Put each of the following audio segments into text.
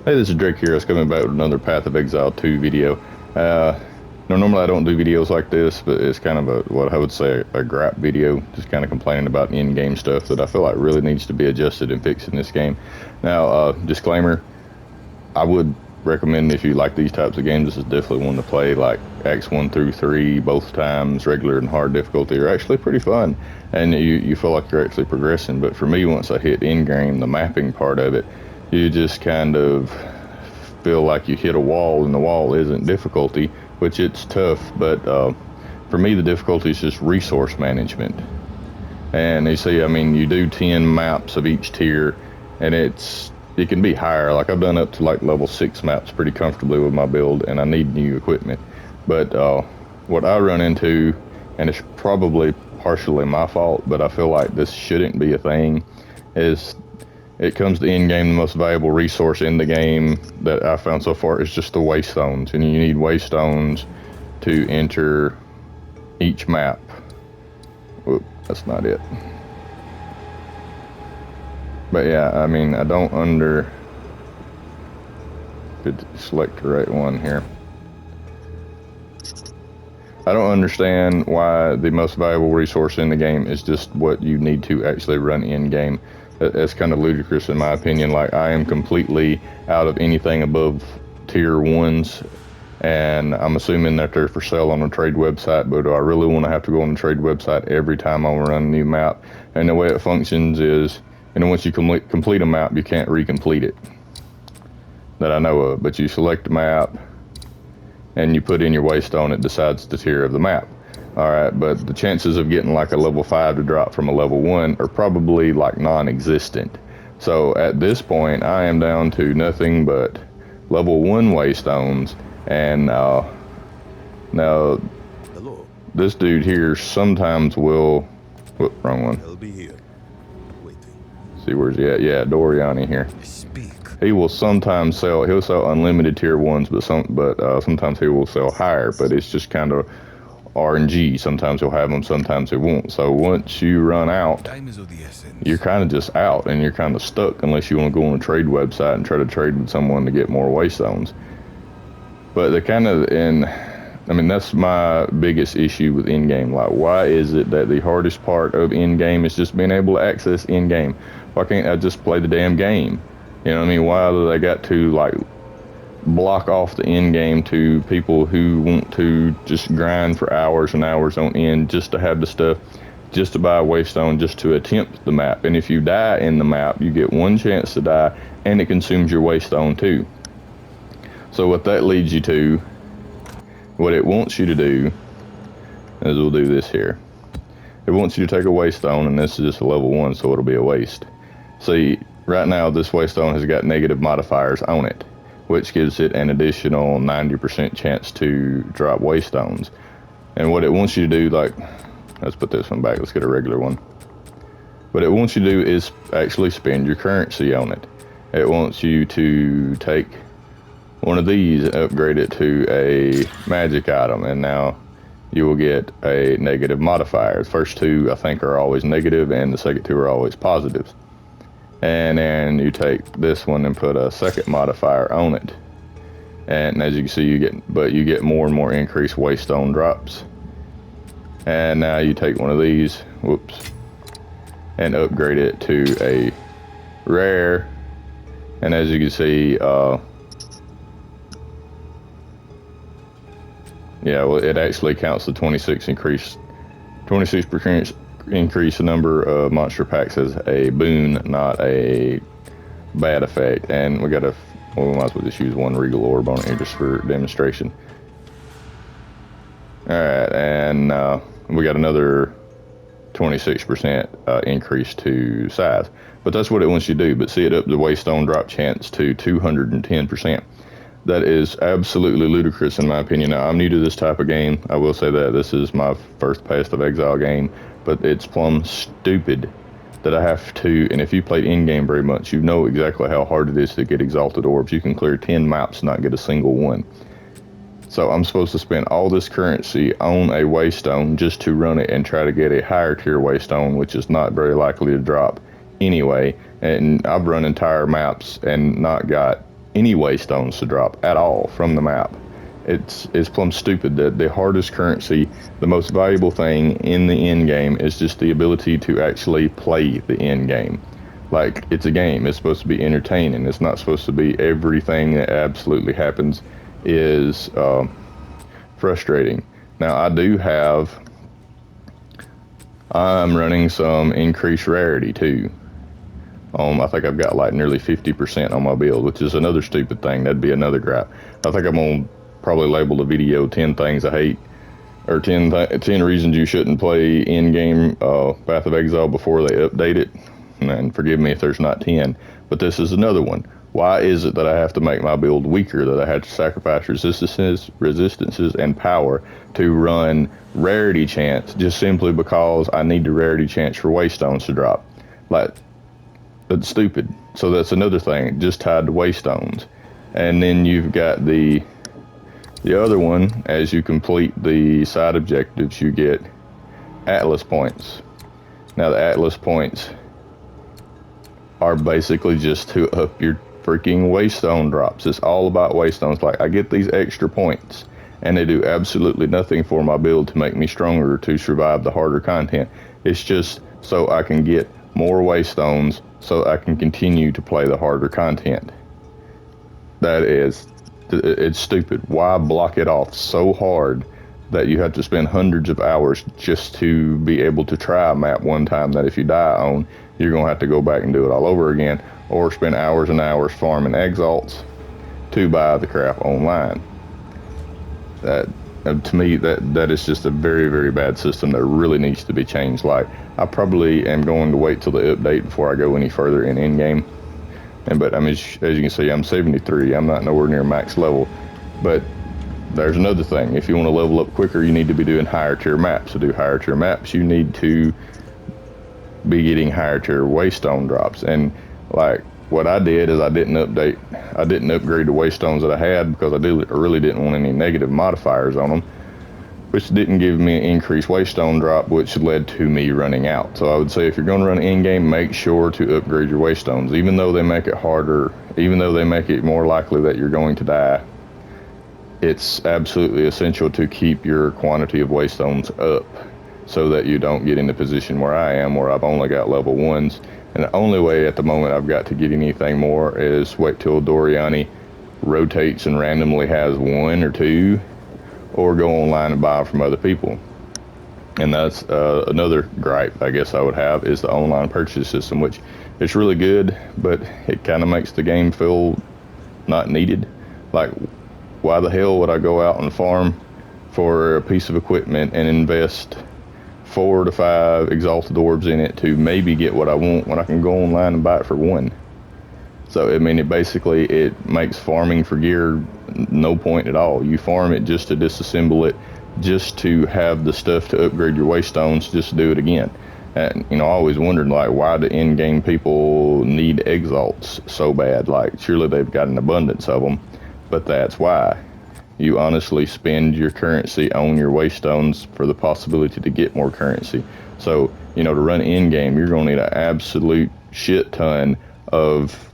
Hey, this is Drake here. I was coming back with another Path of Exile 2 video. No, normally I don't do videos like this, but it's kind of what I would say a grap video, just kind of complaining about in-game stuff that I feel like really needs to be adjusted and fixed in this game. Now, disclaimer, I would recommend if you like these types of games, this is definitely one to play. Like Acts 1 through 3, both times, regular and hard difficulty, are actually pretty fun, and you feel like you're actually progressing. But for me, once I hit in-game, the mapping part of it, you just kind of feel like you hit a wall, and the wall isn't difficulty, which it's tough, but for me the difficulty is just resource management. And you see, I mean, you do 10 maps of each tier, and it can be higher. Like I've done up to like level 6 maps pretty comfortably with my build, and I need new equipment. But what I run into, and it's probably partially my fault, but I feel like this shouldn't be a thing, is it comes to in-game, the most valuable resource in the game that I found so far is just the waystones, and you need waystones to enter each map. Whoop, that's not it. But yeah, I mean, I don't could select the right one here. I don't understand why the most valuable resource in the game is just what you need to actually run in-game. That's kind of ludicrous in my opinion. Like, I am completely out of anything above tier 1s, and I'm assuming that they're for sale on a trade website, but do I really want to have to go on the trade website every time I want to run a new map? And the way it functions is, once you complete a map, you can't recomplete it, that I know of. But you select a map, and you put in your waystone, it decides the tier of the map. Alright, but the chances of getting like a level 5 to drop from a level 1 are probably like non-existent. So at this point, I am down to nothing but level 1 waystones, and now Hello. This dude here sometimes will... Whoop, wrong one. He'll be here. Waiting. See, where's he at? Yeah, Doriani here. Speak. He will sometimes he'll sell unlimited tier 1s, but sometimes he will sell higher, but it's just kind of RNG. Sometimes he'll have them, sometimes he won't. So once you run out, Time is of the essence. you're kind of just out, and you're kind of stuck unless you want to go on a trade website and try to trade with someone to get more waystones. But I mean, that's my biggest issue with in-game. Like, why is it that the hardest part of in-game is just being able to access in-game? Why can't I just play the damn game? You know what I mean? Why do they got to, like, block off the end game to people who want to just grind for hours and hours on end just to have the stuff, just to buy a waystone, just to attempt the map? And if you die in the map, you get one chance to die, and it consumes your waystone too. So what that leads you to, what it wants you to do, is we'll do this here. It wants you to take a waystone, and this is just a level 1, so it'll be a waste. See, right now this waystone has got negative modifiers on it, which gives it an additional 90% chance to drop waystones. And what it wants you to do, like, let's put this one back, let's get a regular one. What it wants you to do is actually spend your currency on it. It wants you to take one of these and upgrade it to a magic item, and now you will get a negative modifier. The first two, I think, are always negative, and the second two are always positives. And then you take this one and put a second modifier on it, and as you can see, you get more and more increased waystone drops. And now you take one of these, whoops, and upgrade it to a rare, and as you can see, yeah, well, it actually counts the 26% increase the number of monster packs as a boon, not a bad effect. And we might as well just use one regal orb on it here just for demonstration. Alright, and we got another 26% increase to size. But that's what it wants you to do. But see, it up the waystone drop chance to 210%. That is absolutely ludicrous in my opinion. Now, I'm new to this type of game. I will say that this is my first Path of Exile game, but it's plumb stupid that I have to, and if you played in-game very much, you know exactly how hard it is to get exalted orbs. You can clear 10 maps and not get a single one. So I'm supposed to spend all this currency on a waystone just to run it and try to get a higher tier waystone, which is not very likely to drop anyway. And I've run entire maps and not got any waystones to drop at all from the map. It's plumb stupid that the hardest currency, the most valuable thing in the end game, is just the ability to actually play the end game. Like, it's a game. It's supposed to be entertaining. It's not supposed to be everything that absolutely happens is frustrating. Now, I'm running some increased rarity too. I think I've got like nearly 50% on my build, which is another stupid thing. That'd be another gripe. I think I'm gonna probably label the video 10 things I hate, or 10 reasons you shouldn't play in-game Path of Exile before they update it. And forgive me if there's not 10, but this is another one. Why is it that I have to make my build weaker, that I have to sacrifice resistances, and power to run rarity chance just simply because I need the rarity chance for waystones to drop? Like, that's stupid. So that's another thing, just tied to waystones. And then you've got the other one, as you complete the side objectives, you get Atlas points. Now, the Atlas points are basically just to up your freaking waystone drops. It's all about waystones. Like, I get these extra points, and they do absolutely nothing for my build to make me stronger to survive the harder content. It's just so I can get more waystones so I can continue to play the harder content. It's stupid. Why block it off so hard that you have to spend hundreds of hours just to be able to try a map one time that if you die on, you're going to have to go back and do it all over again, or spend hours and hours farming exalts to buy the crap online? That, to me, that is just a very, very bad system that really needs to be changed. Like, I probably am going to wait till the update before I go any further in endgame. But I mean, as you can see, I'm 73. I'm not nowhere near max level. But there's another thing. If you want to level up quicker, you need to be doing higher tier maps. To do higher tier maps, you need to be getting higher tier waystone drops. And like, what I did is I didn't upgrade the waystones that I had because I really didn't want any negative modifiers on them, which didn't give me an increased waystone drop, which led to me running out. So I would say if you're going to run in-game, make sure to upgrade your waystones. Even though they make it harder, even though they make it more likely that you're going to die, it's absolutely essential to keep your quantity of waystones up so that you don't get in the position where I am, where I've only got level 1s. And the only way at the moment I've got to get anything more is wait till Doriani rotates and randomly has 1 or 2, or go online and buy from other people. And that's another gripe I guess I would have, is the online purchase system, which it's really good, but it kind of makes the game feel not needed. Like, why the hell would I go out and farm for a piece of equipment and invest 4 to 5 exalted orbs in it to maybe get what I want when I can go online and buy it for 1? So, I mean, it makes farming for gear no point at all. You farm it just to disassemble it, just to have the stuff to upgrade your waystones, just to do it again. And, I always wondered, like, why do in-game people need exalts so bad? Like, surely they've got an abundance of them, but that's why. You honestly spend your currency on your waystones for the possibility to get more currency. So, to run in-game, you're going to need an absolute shit ton of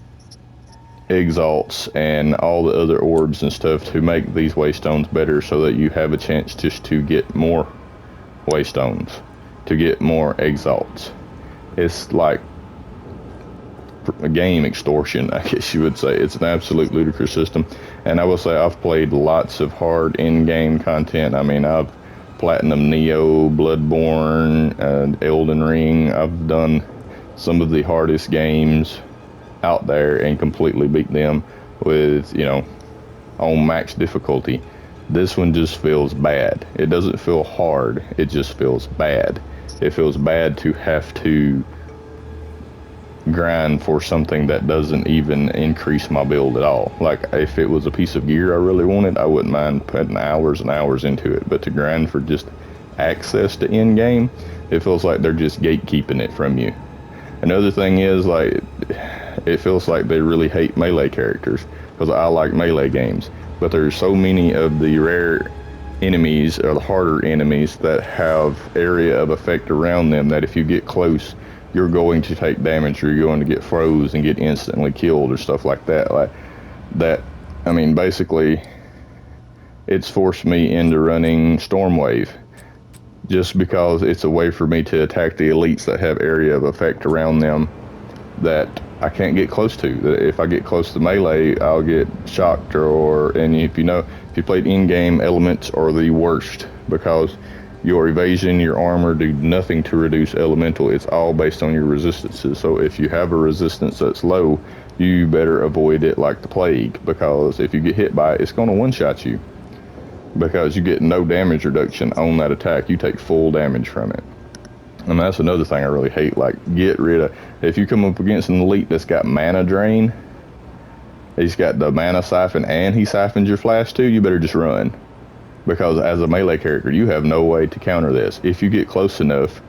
exalts and all the other orbs and stuff to make these waystones better, so that you have a chance just to get more waystones, to get more exalts. It's like a game extortion, I guess you would say. It's an absolute ludicrous system. And I will say I've played lots of hard in-game content. I mean, I've Platinum Neo, Bloodborne, and Elden Ring. I've done some of the hardest games out there and completely beat them with, on max difficulty. This one just feels bad. It doesn't feel hard. It just feels bad. It feels bad to have to grind for something that doesn't even increase my build at all. Like, if it was a piece of gear I really wanted, I wouldn't mind putting hours and hours into it. But to grind for just access to end game, it feels like they're just gatekeeping it from you. Another thing is, like, it feels like they really hate melee characters, because I like melee games, but there's so many of the rare enemies, or the harder enemies, that have area of effect around them that if you get close, you're going to take damage, or you're going to get froze and get instantly killed or stuff like that. Like, that, I mean, basically, it's forced me into running Stormwave just because it's a way for me to attack the elites that have area of effect around them that I can't get close to. That if I get close to melee, I'll get shocked, and if you played in-game, elements are the worst because your evasion, your armor do nothing to reduce elemental. It's all based on your resistances. So if you have a resistance that's low, you better avoid it like the plague, because if you get hit by it, it's going to one-shot you because you get no damage reduction on that attack. You take full damage from it. And that's another thing I really hate. Like, get rid of, if you come up against an elite that's got mana drain, he's got the mana siphon and he siphons your flash too, you better just run. Because as a melee character, you have no way to counter this. If you get close enough,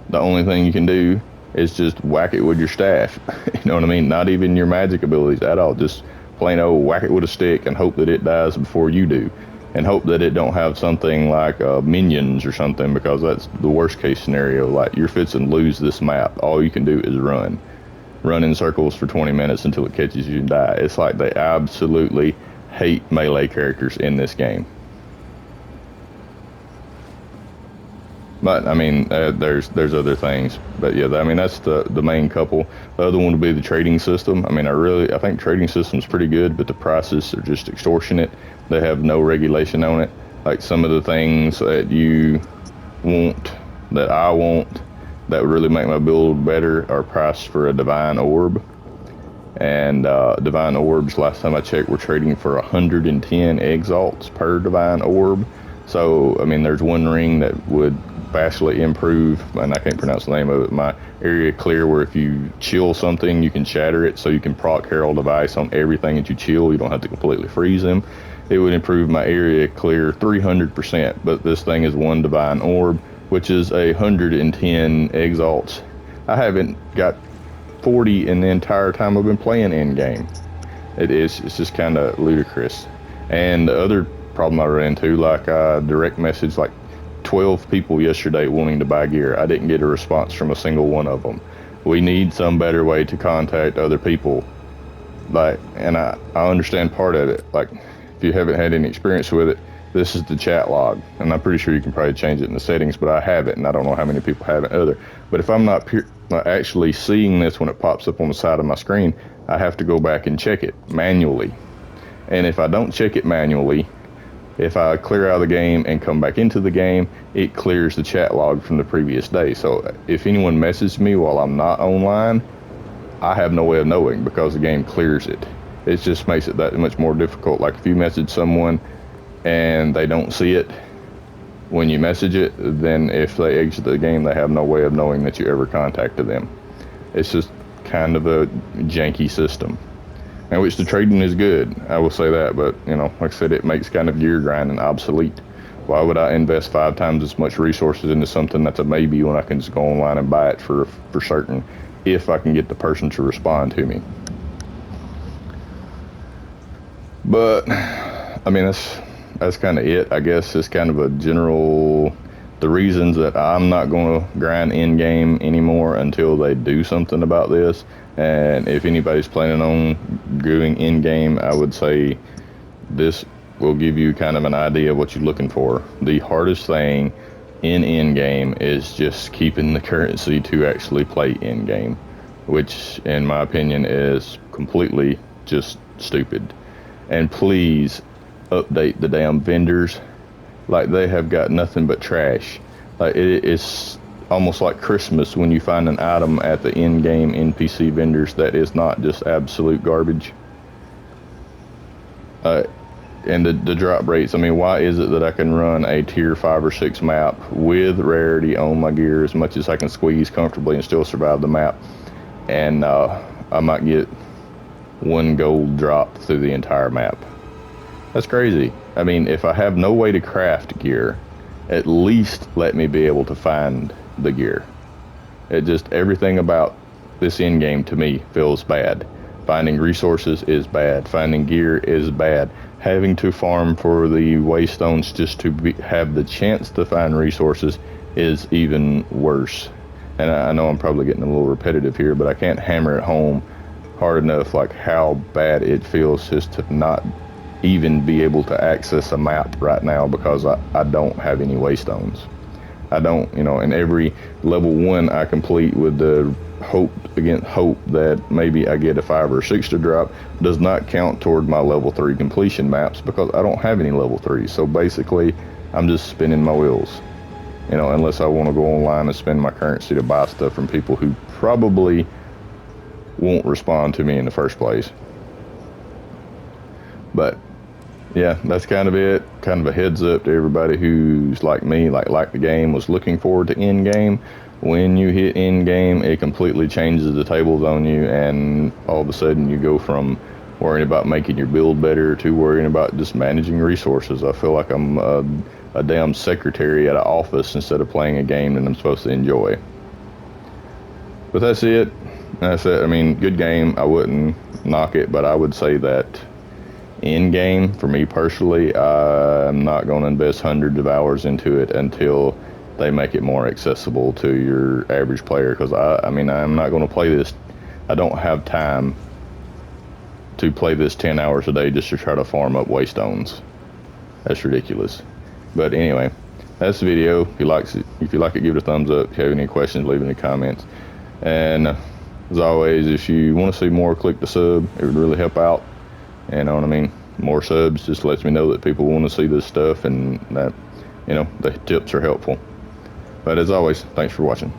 the only thing you can do is just whack it with your staff. You know what I mean? Not even your magic abilities at all. Just plain old whack it with a stick and hope that it dies before you do. And hope that it don't have something like minions or something, because that's the worst case scenario. Like, you're fixing to lose this map. All you can do is run. Run in circles for 20 minutes until it catches you and die. It's like they absolutely hate melee characters in this game. But I mean, there's other things. But yeah, I mean, that's the main couple. The other one would be the trading system. I mean, I think trading system's pretty good, but the prices are just extortionate. They have no regulation on it. Like, some of the things that you want, that I want, that would really make my build better are priced for a divine orb. And divine orbs, last time I checked, were trading for 110 exalts per divine orb. So, I mean, there's one ring that would vastly improve, and I can't pronounce the name of it, my area clear, where if you chill something, you can shatter it, so you can proc Herald Device on everything that you chill. You don't have to completely freeze them. It would improve my area clear 300%, but this thing is one divine orb, which is 110 exalts. I haven't got 40 in the entire time I've been playing Endgame. It's just kind of ludicrous. And the other problem I ran into, like, I direct message like 12 people yesterday wanting to buy gear. I didn't get a response from a single one of them. We need some better way to contact other people. Like, and I understand part of it. Like, if you haven't had any experience with it, this is the chat log, and I'm pretty sure you can probably change it in the settings, but I have it, and I don't know how many people have it either. But if I'm not actually seeing this when it pops up on the side of my screen, I have to go back and check it manually. And if I don't check it manually, if I clear out of the game and come back into the game, it clears the chat log from the previous day. So if anyone messages me while I'm not online, I have no way of knowing, because the game clears it. It just makes it that much more difficult. Like, if you message someone and they don't see it when you message it, then if they exit the game, they have no way of knowing that you ever contacted them. It's just kind of a janky system. And which the trading is good, I will say that, but, you know, like I said, it makes kind of gear grinding obsolete. Why would I invest 5 times as much resources into something that's a maybe when I can just go online and buy it for certain, if I can get the person to respond to me? But I mean, that's kind of it. I guess it's kind of a general, the reasons that I'm not going to grind in game anymore until they do something about this. And if anybody's planning on going in game, I would say this will give you kind of an idea of what you're looking for. The hardest thing in game is just keeping the currency to actually play in game, which in my opinion is completely just stupid. And please update the damn vendors. Like, they have got nothing but trash. Like, it's almost like Christmas when you find an item at the in-game NPC vendors that is not just absolute garbage. And the drop rates, I mean, why is it that I can run a tier 5 or 6 map with rarity on my gear as much as I can squeeze comfortably and still survive the map, and I might get 1 gold drop through the entire map? That's crazy. I mean, if I have no way to craft gear, at least let me be able to find the gear. It just, everything about this end game to me feels bad. Finding resources is bad. Finding gear is bad. Having to farm for the waystones just to have the chance to find resources is even worse. And I know I'm probably getting a little repetitive here, but I can't hammer it home hard enough, like how bad it feels just to not even be able to access a map right now because I don't have any waystones. I don't, in every level 1 I complete with the hope against hope that maybe I get a 5 or 6 to drop does not count toward my level 3 completion maps because I don't have any level 3. So basically, I'm just spinning my wheels, unless I want to go online and spend my currency to buy stuff from people who probably won't respond to me in the first place. But yeah, that's kind of it. Kind of a heads up to everybody who's like me, like the game, was looking forward to Endgame. When you hit Endgame, it completely changes the tables on you, and all of a sudden you go from worrying about making your build better to worrying about just managing resources. I feel like I'm a damn secretary at an office instead of playing a game that I'm supposed to enjoy. But that's it. That's it. I mean, good game. I wouldn't knock it, but I would say that Endgame, for me personally, I'm not going to invest hundreds of hours into it until they make it more accessible to your average player. Because I mean, I'm not going to play this. I don't have time to play this 10 hours a day just to try to farm up waystones. That's ridiculous. But anyway, that's the video. If you like it, give it a thumbs up. If you have any questions, leave it in the comments. And as always, if you want to see more, click the sub. It would really help out. You know what I mean? More subs just lets me know that people want to see this stuff and that, the tips are helpful. But as always, thanks for watching.